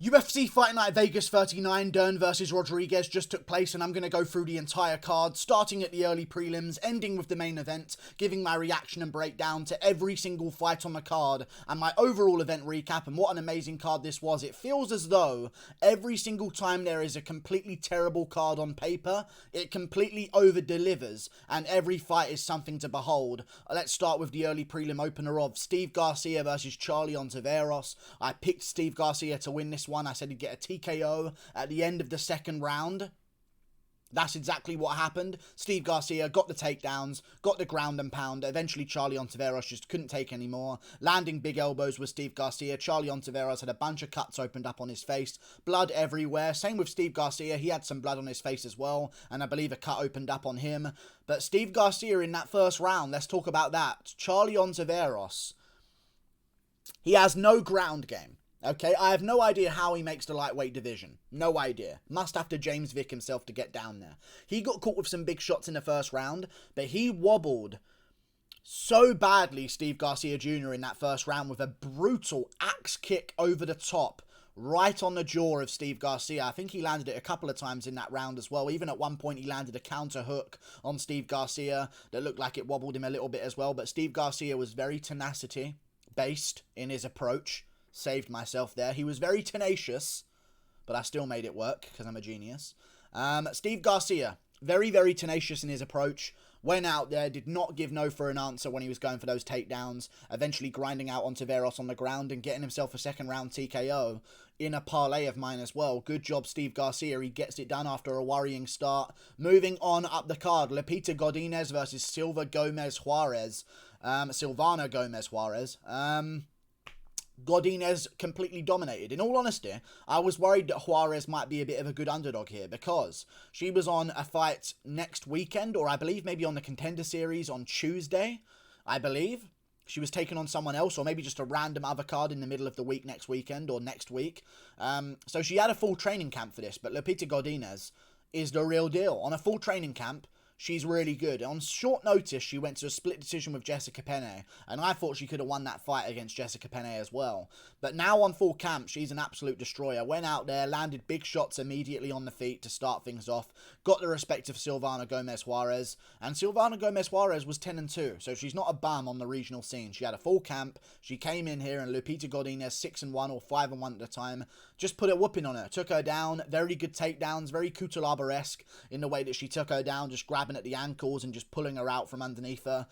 UFC Fight Night Vegas 39, Dern versus Rodriguez just took place, and I'm going to go through the entire card, starting at the early prelims, ending with the main event, giving my reaction and breakdown to every single fight on the card, and my overall event recap, and what an amazing card this was. It feels as though every single time there is a completely terrible card on paper, it completely over-delivers, and every fight is something to behold. Let's start with the early prelim opener of Steve Garcia versus Charlie Ontiveros. I picked Steve Garcia to win this one. I said he'd get a TKO at the end of the second round. That's exactly what happened. Steve Garcia got the takedowns, got the ground and pound. Eventually, Charlie Ontiveros just couldn't take any more. Landing big elbows with Steve Garcia. Charlie Ontiveros had a bunch of cuts opened up on his face. Blood everywhere. Same with Steve Garcia. He had some blood on his face as well. And I believe a cut opened up on him. But Steve Garcia in that first round, let's talk about that. Charlie Ontiveros, he has no ground game. Okay, I have no idea how he makes the lightweight division. No idea. Must have to James Vick himself to get down there. He got caught with some big shots in the first round, but he wobbled so badly, Steve Garcia Jr. in that first round, with a brutal axe kick over the top, right on the jaw of Steve Garcia. I think he landed it a couple of times in that round as well. Even at one point, he landed a counter hook on Steve Garcia that looked like it wobbled him a little bit as well. But Steve Garcia was very tenacity-based in his approach. Saved myself there. He was very tenacious, but I still made it work because I'm a genius. Steve Garcia, very, very tenacious in his approach. Went out there, did not give no for an answer when he was going for those takedowns. Eventually grinding out Ontiveros on the ground and getting himself a second round TKO in a parlay of mine as well. Good job, Steve Garcia. He gets it done after a worrying start. Moving on up the card, Lupita Godinez versus Silvana Gomez Juarez. Godinez completely dominated. In all honesty, I was worried that Juarez might be a bit of a good underdog here because she was on a fight next weekend, or I believe maybe on the Contender Series on Tuesday, I believe. She was taking on someone else, or maybe just a random other card in the middle of the week next weekend or next week. So she had a full training camp for this, but Lupita Godinez is the real deal. On a full training camp, she's really good. On short notice, she went to a split decision with Jessica Penne, and I thought she could have won that fight against Jessica Penne as well. But now on full camp, she's an absolute destroyer. Went out there, landed big shots immediately on the feet to start things off. Got the respect of Silvana Gomez Juarez, and Silvana Gomez Juarez was 10-2, so she's not a bum on the regional scene. She had a full camp. She came in here, and Lupita Godinez, 6-1 or 5-1 at the time, just put a whooping on her. Took her down. Very good takedowns. Very Cutelaba-esque in the way that she took her down, just grabbing at the ankles and just pulling her out from underneath her.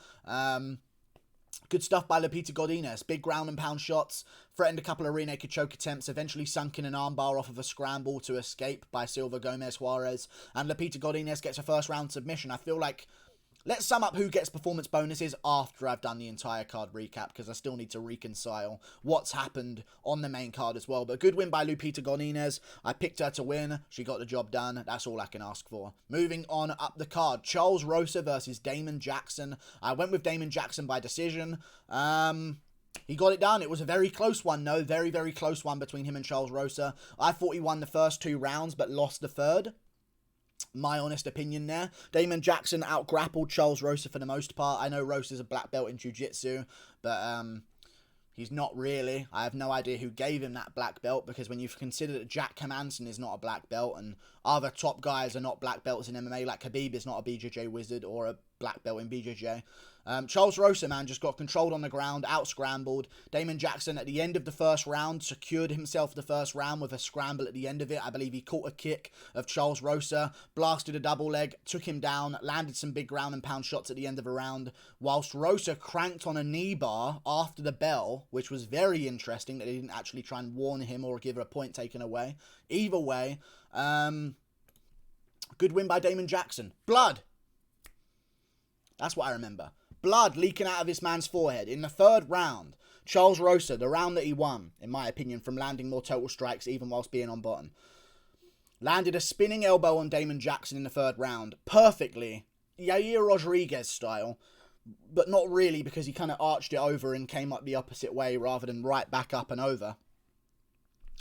Good stuff by Lupita Godinez. Big ground and pound shots. Threatened a couple of rear naked choke attempts. Eventually sunk in an armbar off of a scramble to escape by Silvana Gomez Juarez. And Lupita Godinez gets a first round submission. I feel like, let's sum up who gets performance bonuses after I've done the entire card recap, because I still need to reconcile what's happened on the main card as well. But good win by Lupita Godinez. I picked her to win. She got the job done. That's all I can ask for. Moving on up the card, Charles Rosa versus Damon Jackson. I went with Damon Jackson by decision. He got it done. It was a very close one, though. Very, very close one between him and Charles Rosa. I thought he won the first two rounds, but lost the third. My honest opinion there. Damon Jackson out-grappled Charles Rosa for the most part. I know Rosa's a black belt in jiu-jitsu, but he's not really. I have no idea who gave him that black belt, because when you consider that Jack Hermansson is not a black belt and other top guys are not black belts in MMA, like Khabib is not a BJJ wizard or a black belt in BJJ. Charles Rosa, man, just got controlled on the ground, out-scrambled. Damon Jackson, at the end of the first round, secured himself the first round with a scramble at the end of it. I believe he caught a kick of Charles Rosa, blasted a double leg, took him down, landed some big ground and pound shots at the end of a round, whilst Rosa cranked on a knee bar after the bell, which was very interesting that they didn't actually try and warn him or give a point taken away. Either way, good win by Damon Jackson. Blood. That's what I remember. Blood leaking out of this man's forehead. In the third round, Charles Rosa, the round that he won, in my opinion, from landing more total strikes even whilst being on bottom, landed a spinning elbow on Damon Jackson in the third round. Perfectly. Yair Rodriguez style. But not really, because he kind of arched it over and came up the opposite way rather than right back up and over.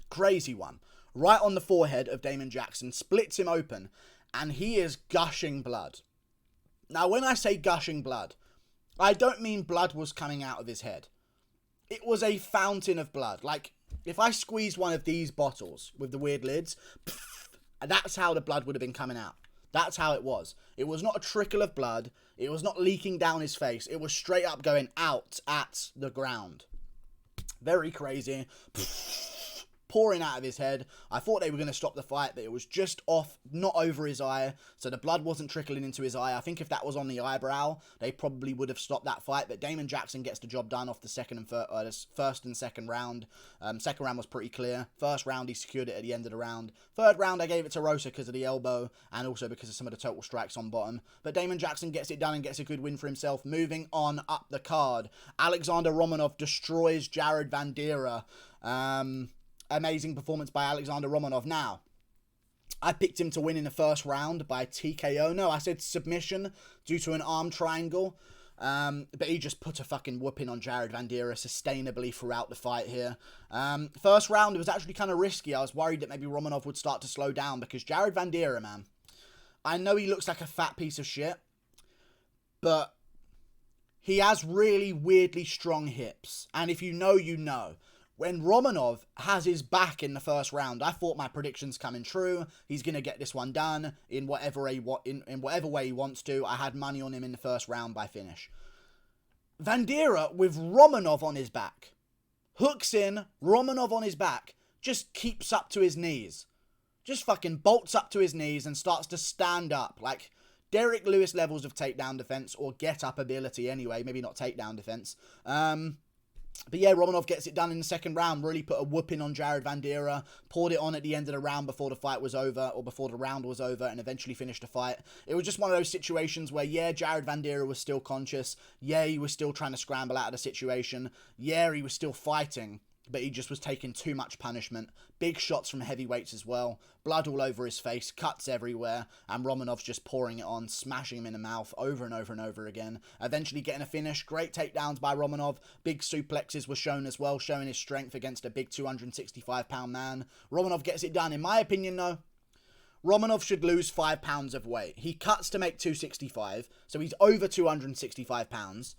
Crazy one. Right on the forehead of Damon Jackson. Splits him open. And he is gushing blood. Now, when I say gushing blood, I don't mean blood was coming out of his head. It was a fountain of blood. Like, if I squeezed one of these bottles with the weird lids, that's how the blood would have been coming out. That's how it was. It was not a trickle of blood. It was not leaking down his face. It was straight up going out at the ground. Very crazy. Pouring out of his head. I thought they were going to stop the fight, but it was just off, not over his eye, so the blood wasn't trickling into his eye. I think if that was on the eyebrow, they probably would have stopped that fight, but Damon Jackson gets the job done off the first and second round. Second round was pretty clear. First round, he secured it at the end of the round. Third round, I gave it to Rosa because of the elbow, and also because of some of the total strikes on bottom. But Damon Jackson gets it done and gets a good win for himself. Moving on up the card, Alexander Romanov destroys Jared Vanderaa. Amazing performance by Alexander Romanov. Now, I picked him to win in the first round by TKO. No, I said submission due to an arm triangle. But he just put a fucking whooping on Jared Vanderaa sustainably throughout the fight here. First round, it was actually kind of risky. I was worried that maybe Romanov would start to slow down because Jared Vanderaa, man, I know he looks like a fat piece of shit, but he has really weirdly strong hips. And if you know, you know. When Romanov has his back in the first round, I thought my prediction's coming true. He's going to get this one done in whatever way he wants to. I had money on him in the first round by finish. Vanderaa with Romanov on his back. Hooks in, Romanov on his back. Just keeps up to his knees. Just fucking bolts up to his knees and starts to stand up. Like Derek Lewis levels of takedown defense, or get up ability anyway. Maybe not takedown defense. But yeah, Romanov gets it done in the second round. Really put a whooping on Jared Vanderaa. Poured it on at the end of the round before the fight was over, or before the round was over, and eventually finished the fight. It was just one of those situations where, yeah, Jared Vanderaa was still conscious. Yeah, he was still trying to scramble out of the situation. Yeah, he was still fighting, but he just was taking too much punishment. Big shots from heavyweights as well. Blood all over his face, cuts everywhere, and Romanov's just pouring it on, smashing him in the mouth over and over and over again. Eventually getting a finish. Great takedowns by Romanov. Big suplexes were shown as well, showing his strength against a big 265-pound man. Romanov gets it done. In my opinion, though, Romanov should lose 5 pounds of weight. He cuts to make 265, so he's over 265 pounds.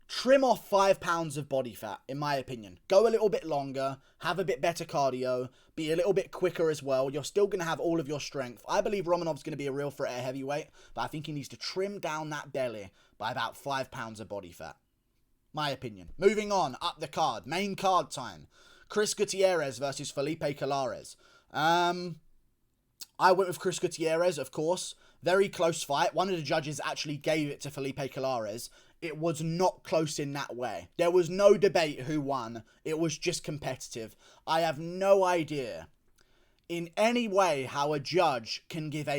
Trim off 5 pounds of body fat, in my opinion. Go a little bit longer, have a bit better cardio, be a little bit quicker as well. You're still going to have all of your strength. I believe Romanov's going to be a real threat at heavyweight, but I think he needs to trim down that belly by about 5 pounds of body fat. My opinion. Moving on, up the card. Main card time. Chris Gutierrez versus Felipe Colares. I went with Chris Gutierrez, of course. Very close fight. One of the judges actually gave it to Felipe Colares. It was not close in that way. There was no debate who won. It was just competitive. I have no idea in any way how a judge can give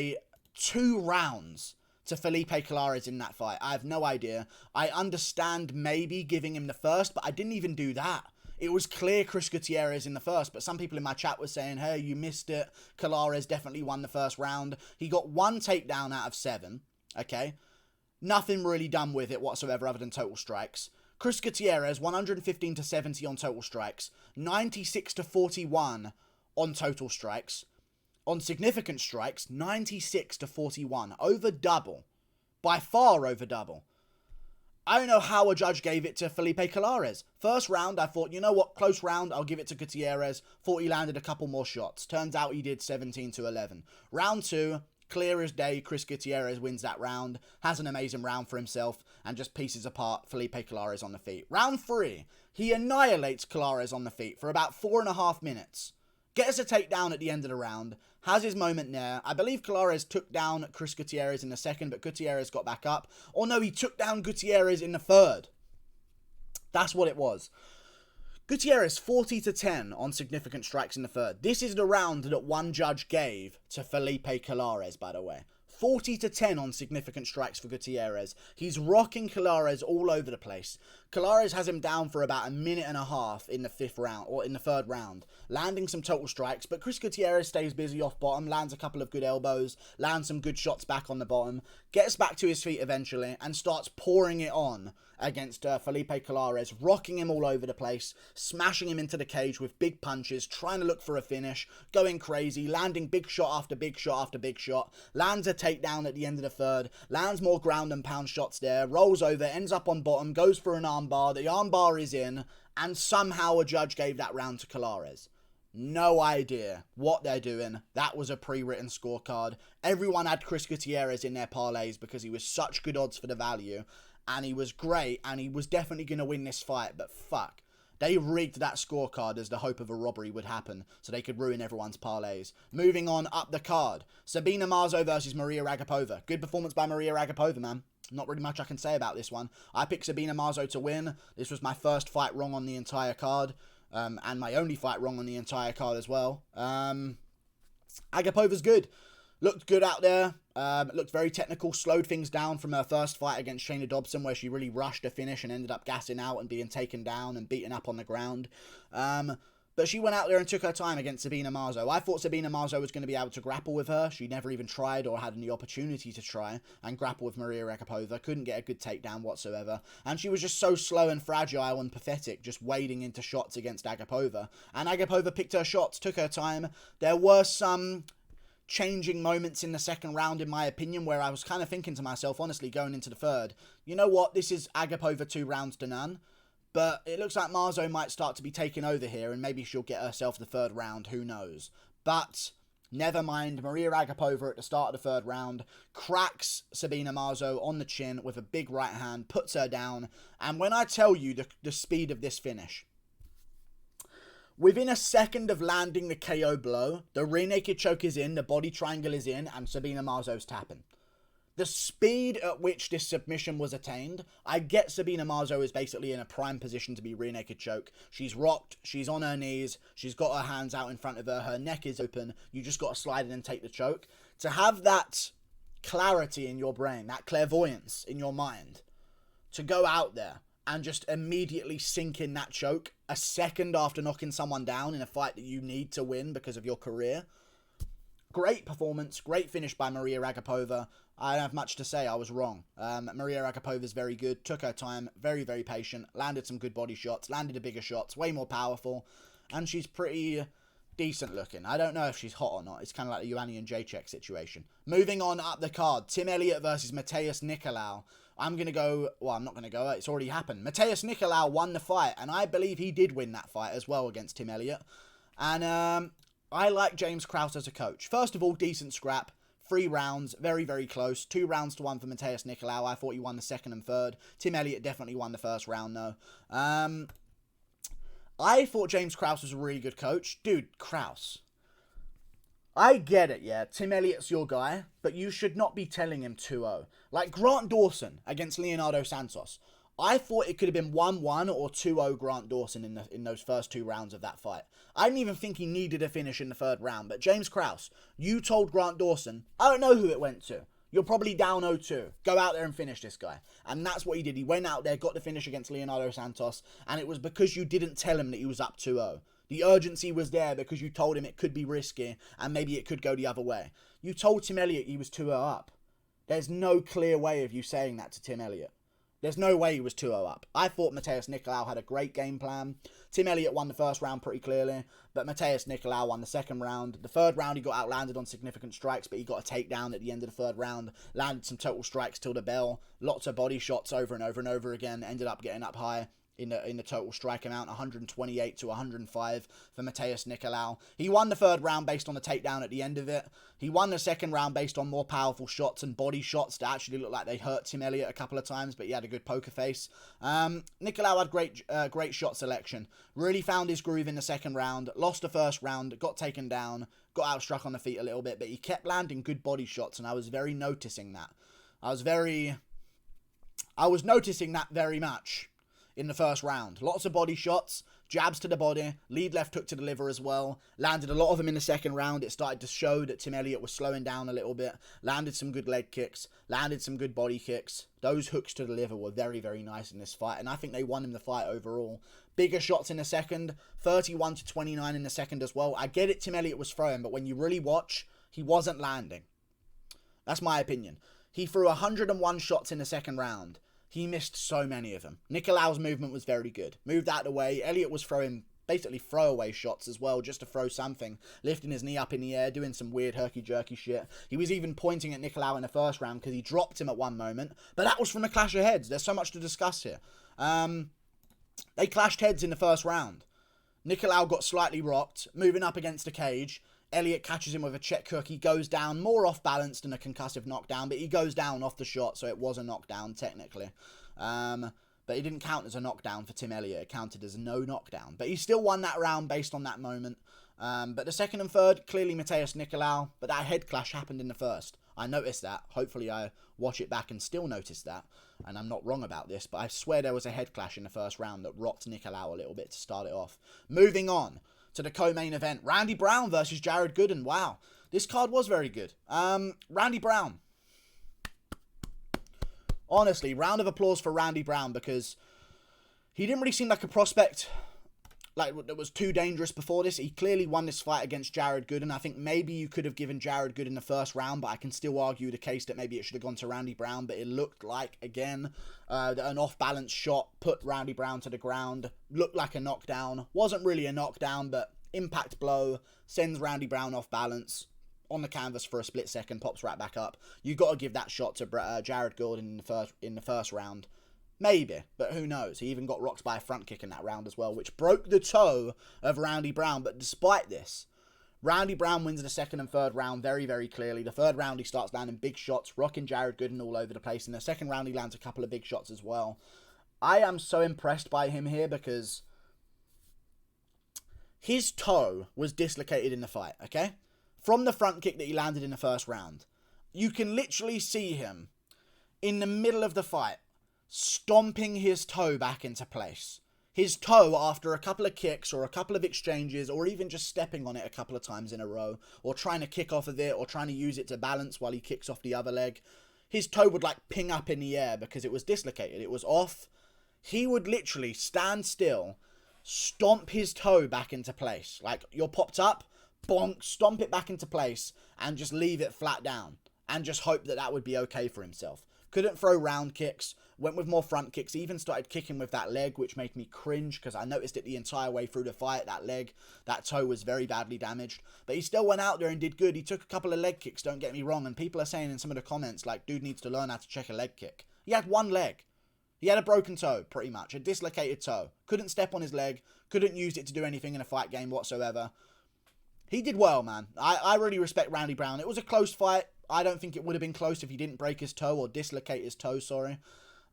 2 rounds to Felipe Colares in that fight. I have no idea. I understand maybe giving him the first, but I didn't even do that. It was clear Chris Gutierrez in the first, but some people in my chat were saying, hey, you missed it. Colares definitely won the first round. He got 1 takedown out of 7, okay? Nothing really done with it whatsoever other than total strikes. Chris Gutierrez, 115 to 70 on total strikes. 96 to 41 on total strikes. On significant strikes, 96 to 41. Over double. By far over double. I don't know how a judge gave it to Felipe Colares. First round, I thought, you know what, close round, I'll give it to Gutierrez. Thought he landed a couple more shots. Turns out he did 17 to 11. Round 2, clear as day, Chris Gutierrez wins that round. Has an amazing round for himself and just pieces apart Felipe Colares on the feet. Round 3, he annihilates Colares on the feet for about 4.5 minutes. Gets a takedown at the end of the round. Has his moment there. I believe Colares took down Chris Gutierrez in the second, but Gutierrez got back up. Or no, he took down Gutierrez in the third. That's what it was. Gutierrez 40 to 10 on significant strikes in the third. This is the round that one judge gave to Felipe Colares, by the way. 40 to 10 on significant strikes for Gutierrez. He's rocking Colares all over the place. Colares has him down for about 1.5 minutes in the 5th round, or in the 3rd round, landing some total strikes, but Chris Gutierrez stays busy off bottom, lands a couple of good elbows, lands some good shots back on the bottom, gets back to his feet eventually, and starts pouring it on against Felipe Colares, rocking him all over the place, smashing him into the cage with big punches, trying to look for a finish, going crazy, landing big shot after big shot after big shot, lands a takedown at the end of the 3rd, lands more ground and pound shots there, rolls over, ends up on bottom, goes for an armbar. The armbar is in, and somehow a judge gave that round to Colares. No idea what they're doing. That was a pre-written scorecard. Everyone had Chris Gutierrez in their parlays because he was such good odds for the value. And he was great, and he was definitely going to win this fight, but fuck. They rigged that scorecard as the hope of a robbery would happen, so they could ruin everyone's parlays. Moving on up the card. Sabina Mazo versus Mariya Agapova. Good performance by Mariya Agapova, man. Not really much I can say about this one. I picked Sabina Mazo to win. This was my first fight wrong on the entire card. And my only fight wrong on the entire card as well. Agapova's good. Looked good out there. Looked very technical. Slowed things down from her first fight against Shayna Dobson, where she really rushed a finish and ended up gassing out and being taken down and beaten up on the ground. But she went out there and took her time against Sabina Mazo. I thought Sabina Mazo was going to be able to grapple with her. She never even tried or had any opportunity to try and grapple with Mariya Agapova. Couldn't get a good takedown whatsoever. And she was just so slow and fragile and pathetic, just wading into shots against Agapova. And Agapova picked her shots, took her time. There were some changing moments in the second round, in my opinion, where I was kind of thinking to myself, honestly, going into the third, you know what, this is Agapova 2 rounds to none, but it looks like Mazo might start to be taking over here, and maybe she'll get herself the third round, who knows. But never mind, Mariya Agapova at the start of the third round cracks Sabina Mazo on the chin with a big right hand, puts her down, and when I tell you the speed of this finish, within a second of landing the KO blow, the rear naked choke is in, the body triangle is in, and Sabina Mazo's tapping. The speed at which this submission was attained, I get Sabina Mazo is basically in a prime position to be rear naked choke. She's rocked, she's on her knees, she's got her hands out in front of her, her neck is open, you just got to slide in and take the choke. To have that clarity in your brain, that clairvoyance in your mind, to go out there and just immediately sink in that choke a second after knocking someone down in a fight that you need to win because of your career. Great performance, great finish by Mariya Agapova. I don't have much to say, I was wrong. Mariya Agapova is very good, took her time, very, very patient, landed some good body shots, landed the bigger shots, way more powerful, and she's pretty decent looking. I don't know if she's hot or not. It's kind of like the Ioanni and Jacek situation. Moving on up the card, Tim Elliott versus Matheus Nicolau. I'm going to go, well, I'm not going to go, it's already happened. Matheus Nicolau won the fight, and I believe he did win that fight as well against Tim Elliott. And I like James Krause as a coach. First of all, decent scrap. 3 rounds, very, very close. 2 rounds to 1 for Matheus Nicolau. I thought he won the second and third. Tim Elliott definitely won the first round, though. I thought James Krause was a really good coach. Dude, Krause. I get it, yeah, Tim Elliott's your guy, but you should not be telling him 2-0. Like Grant Dawson against Leonardo Santos. I thought it could have been 1-1 or 2-0 Grant Dawson in those first 2 rounds of that fight. I didn't even think he needed a finish in the third round, but James Krause, you told Grant Dawson, I don't know who it went to. You're probably down 0-2. Go out there and finish this guy. And that's what he did. He went out there, got the finish against Leonardo Santos, and it was because you didn't tell him that he was up 2-0. The urgency was there because you told him it could be risky and maybe it could go the other way. You told Tim Elliott he was 2-0 up. There's no clear way of you saying that to Tim Elliott. There's no way he was 2-0 up. I thought Matheus Nicolau had a great game plan. Tim Elliott won the first round pretty clearly, but Matheus Nicolau won the second round. The third round, he got outlanded on significant strikes, but he got a takedown at the end of the third round, landed some total strikes till the bell, lots of body shots over and over and over again, ended up getting up high in the total strike amount, 128 to 105 for Matheus Nicolau. He won the third round based on the takedown at the end of it. He won the second round based on more powerful shots and body shots that actually looked like they hurt Tim Elliott a couple of times, but he had a good poker face. Nicolau had great shot selection. Really found his groove in the second round, lost the first round, got taken down, got outstruck on the feet a little bit, but he kept landing good body shots, and I was very noticing that. I was noticing that very much in the first round. Lots of body shots, jabs to the body, lead left hook to the liver as well. Landed a lot of them in the second round. It started to show that Tim Elliott was slowing down a little bit. Landed some good leg kicks, landed some good body kicks. Those hooks to the liver were very, very nice in this fight, and I think they won him the fight overall. Bigger shots in the second, 31 to 29 in the second as well. I get it, Tim Elliott was throwing, but when you really watch, he wasn't landing. That's my opinion. He threw 101 shots in the second round. He missed so many of them. Nicolau's movement was very good. Moved out of the way. Elliott was throwing basically throwaway shots as well, just to throw something, lifting his knee up in the air, doing some weird herky-jerky shit. He was even pointing at Nicolau in the first round because he dropped him at one moment, but that was from a clash of heads. There's so much to discuss here. They clashed heads in the first round. Nicolau got slightly rocked, moving up against the cage. Elliott catches him with a check hook. He goes down, more off balance than a concussive knockdown, but he goes down off the shot, so it was a knockdown technically. But it didn't count as a knockdown for Tim Elliott. It counted as no knockdown. But he still won that round based on that moment. But the second and third, clearly Matheus Nicolau. But that head clash happened in the first. I noticed that. Hopefully I watch it back and still notice that. And I'm not wrong about this. But I swear there was a head clash in the first round that rocked Nicolau a little bit to start it off. Moving on to the co-main event. Randy Brown versus Jared Gooden. Wow. This card was very good. Randy Brown. Honestly, round of applause for Randy Brown, because he didn't really seem like a prospect that was too dangerous before this. He clearly won this fight against Jared Gooden. I think maybe you could have given Jared Gooden the first round, but I can still argue the case that maybe it should have gone to Randy Brown. But it looked like, again, an off-balance shot put Randy Brown to the ground. Looked like a knockdown. Wasn't really a knockdown, but impact blow sends Randy Brown off balance on the canvas for a split second, pops right back up. You got to give that shot to Jared Gooden in the first round. Maybe, but who knows? He even got rocked by a front kick in that round as well, which broke the toe of Randy Brown. But despite this, Randy Brown wins the second and third round very, very clearly. The third round, he starts landing big shots, rocking Jared Gooden all over the place. In the second round, he lands a couple of big shots as well. I am so impressed by him here because his toe was dislocated in the fight, okay? From the front kick that he landed in the first round. You can literally see him in the middle of the fight stomping his toe back into place. His toe, after a couple of kicks or a couple of exchanges, or even just stepping on it a couple of times in a row, or trying to kick off of it, or trying to use it to balance while he kicks off the other leg, his toe would like ping up in the air because it was dislocated. It was off. He would literally stand still, stomp his toe back into place. Like, you're popped up, bonk, stomp it back into place, and just leave it flat down. And just hope that that would be okay for himself. Couldn't throw round kicks, went with more front kicks, even started kicking with that leg, which made me cringe, because I noticed it the entire way through the fight, that toe was very badly damaged. But he still went out there and did good. He took a couple of leg kicks, don't get me wrong, and people are saying in some of the comments, like, dude needs to learn how to check a leg kick. He had one leg. He had a broken toe, pretty much, a dislocated toe. Couldn't step on his leg, couldn't use it to do anything in a fight game whatsoever. He did well, man. I really respect Randy Brown. It was a close fight. I don't think it would have been close if he didn't break his toe or dislocate his toe, sorry.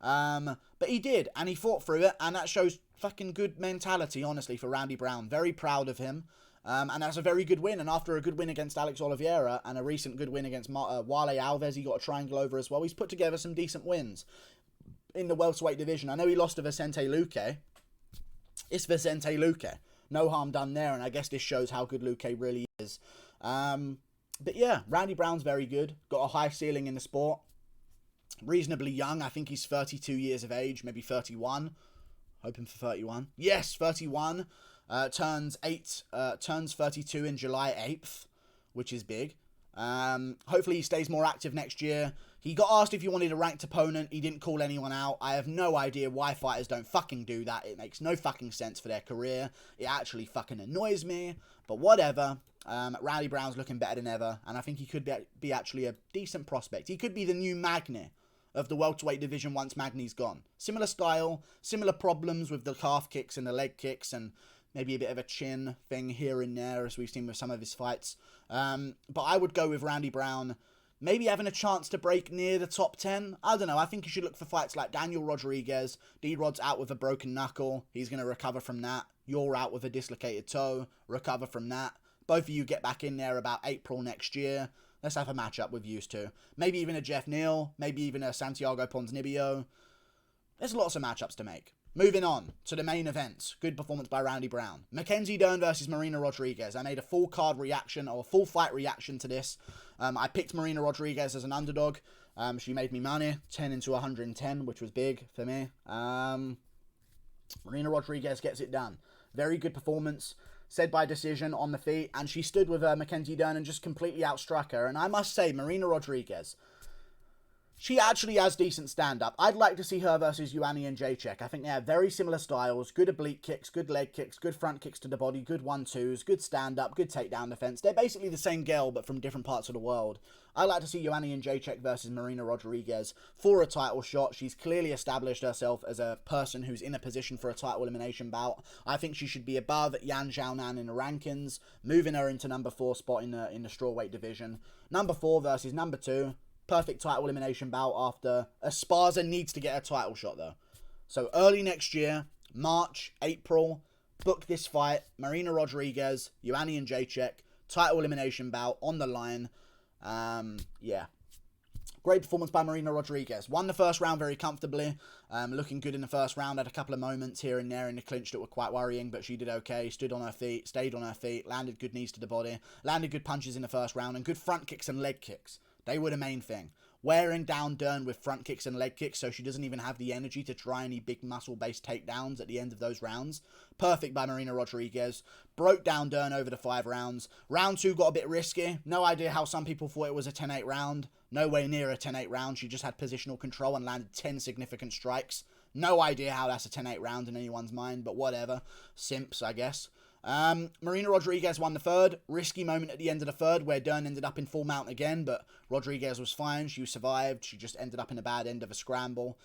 But he did, and he fought through it, and that shows fucking good mentality, honestly, for Randy Brown. Very proud of him. And that's a very good win. And after a good win against Alex Oliveira and a recent good win against Wale Alves, he got a triangle over as well. He's put together some decent wins in the welterweight division. I know he lost to Vicente Luque. It's Vicente Luque. No harm done there, and I guess this shows how good Luque really is. But yeah, Randy Brown's very good. Got a high ceiling in the sport. Reasonably young. I think he's 32 years of age, maybe 31. Hoping for 31. Yes, 31. Turns 32 in July 8th, which is big. Hopefully he stays more active next year. He got asked if he wanted a ranked opponent. He didn't call anyone out. I have no idea why fighters don't fucking do that. It makes no fucking sense for their career. It actually fucking annoys me. But whatever. Randy Brown's looking better than ever. And I think he could be actually a decent prospect. He could be the new Magny of the welterweight division once Magny's gone. Similar style. Similar problems with the calf kicks and the leg kicks. And maybe a bit of a chin thing here and there, as we've seen with some of his fights. But I would go with Randy Brown. Maybe having a chance to break near the top 10. I don't know. I think you should look for fights like Daniel Rodriguez. D-Rod's out with a broken knuckle. He's going to recover from that. You're out with a dislocated toe. Recover from that. Both of you get back in there about April next year. Let's have a matchup with you two. Maybe even a Jeff Neal. Maybe even a Santiago Ponzinibbio. There's lots of matchups to make. Moving on to the main event. Good performance by Randy Brown. Mackenzie Dern versus Marina Rodriguez. I made a full card reaction, or a full fight reaction to this. I picked Marina Rodriguez as an underdog. She made me money, 10 into 110, which was big for me. Marina Rodriguez gets it done. Very good performance. Said by decision on the feet. And she stood with Mackenzie Dern and just completely outstruck her. And I must say, Marina Rodriguez, She actually has decent stand-up. I'd like to see her versus Ioana and Jacek. I think they have very similar styles. Good oblique kicks, good leg kicks, good front kicks to the body, good 1-2s, good stand-up, good takedown defense. They're basically the same girl, but from different parts of the world. I'd like to see Ioana and Jacek versus Marina Rodriguez for a title shot. She's clearly established herself as a person who's in a position for a title elimination bout. I think she should be above Yan Xiaonan in the rankings, moving her into number 4 spot in the strawweight division. Number 4 versus number 2. Perfect title elimination bout after Esparza needs to get a title shot though. So early next year, March, April, book this fight. Marina Rodriguez, Ioana and Jacek, title elimination bout on the line. Yeah. Great performance by Marina Rodriguez. Won the first round very comfortably. Looking good in the first round. Had a couple of moments here and there in the clinch that were quite worrying, but she did okay. Stood on her feet, stayed on her feet, landed good knees to the body, landed good punches in the first round, and good front kicks and leg kicks. They were the main thing. Wearing down Dern with front kicks and leg kicks so she doesn't even have the energy to try any big muscle-based takedowns at the end of those rounds. Perfect by Marina Rodriguez. Broke down Dern over the 5 rounds. Round 2 got a bit risky. No idea how some people thought it was a 10-8 round. Nowhere near a 10-8 round. She just had positional control and landed 10 significant strikes. No idea how that's a 10-8 round in anyone's mind, but whatever. Simps, I guess. Marina Rodriguez won the third. Risky moment at the end of the third where Dern ended up in full mount again, but Rodriguez was fine. She survived. She just ended up in a bad end of a scramble.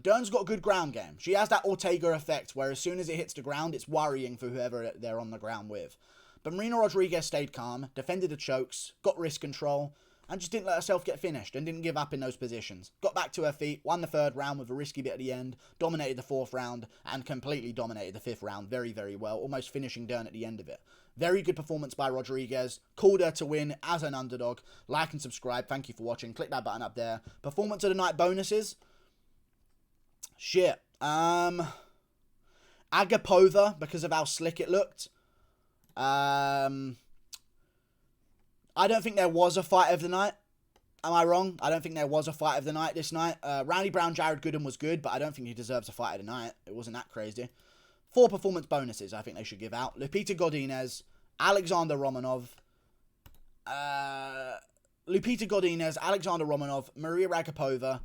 Dern's got a good ground game. She has that Ortega effect where as soon as it hits the ground, it's worrying for whoever they're on the ground with. But Marina Rodriguez stayed calm, defended the chokes, got wrist control, and just didn't let herself get finished and didn't give up in those positions. Got back to her feet, won the 3rd round with a risky bit at the end, dominated the 4th round, and completely dominated the 5th round very, very well, almost finishing Dern at the end of it. Very good performance by Rodriguez. Called her to win as an underdog. Like and subscribe. Thank you for watching. Click that button up there. Performance of the night bonuses. Shit. Agapova, because of how slick it looked. I don't think there was a fight of the night. Am I wrong? I don't think there was a fight of the night this night. Randy Brown, Jared Gooden was good, but I don't think he deserves a fight of the night. It wasn't that crazy. 4 performance bonuses I think they should give out. Lupita Godinez, Alexander Romanov, Lupita Godinez, Alexander Romanov, Mariya Agapova.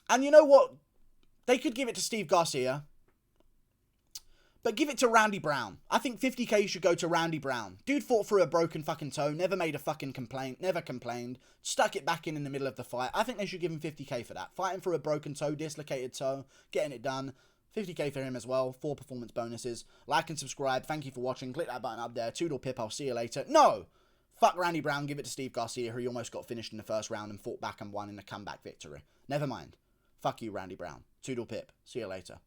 And you know what? They could give it to Steve Garcia. But give it to Randy Brown. I think 50k should go to Randy Brown. Dude fought through a broken fucking toe. Never made a fucking complaint. Never complained. Stuck it back in the middle of the fight. I think they should give him 50k for that. Fighting through a broken toe, dislocated toe. Getting it done. 50k for him as well. 4 performance bonuses. Like and subscribe. Thank you for watching. Click that button up there. Toodle pip. I'll see you later. No! Fuck Randy Brown. Give it to Steve Garcia, who he almost got finished in the first round and fought back and won in a comeback victory. Never mind. Fuck you, Randy Brown. Toodle pip. See you later.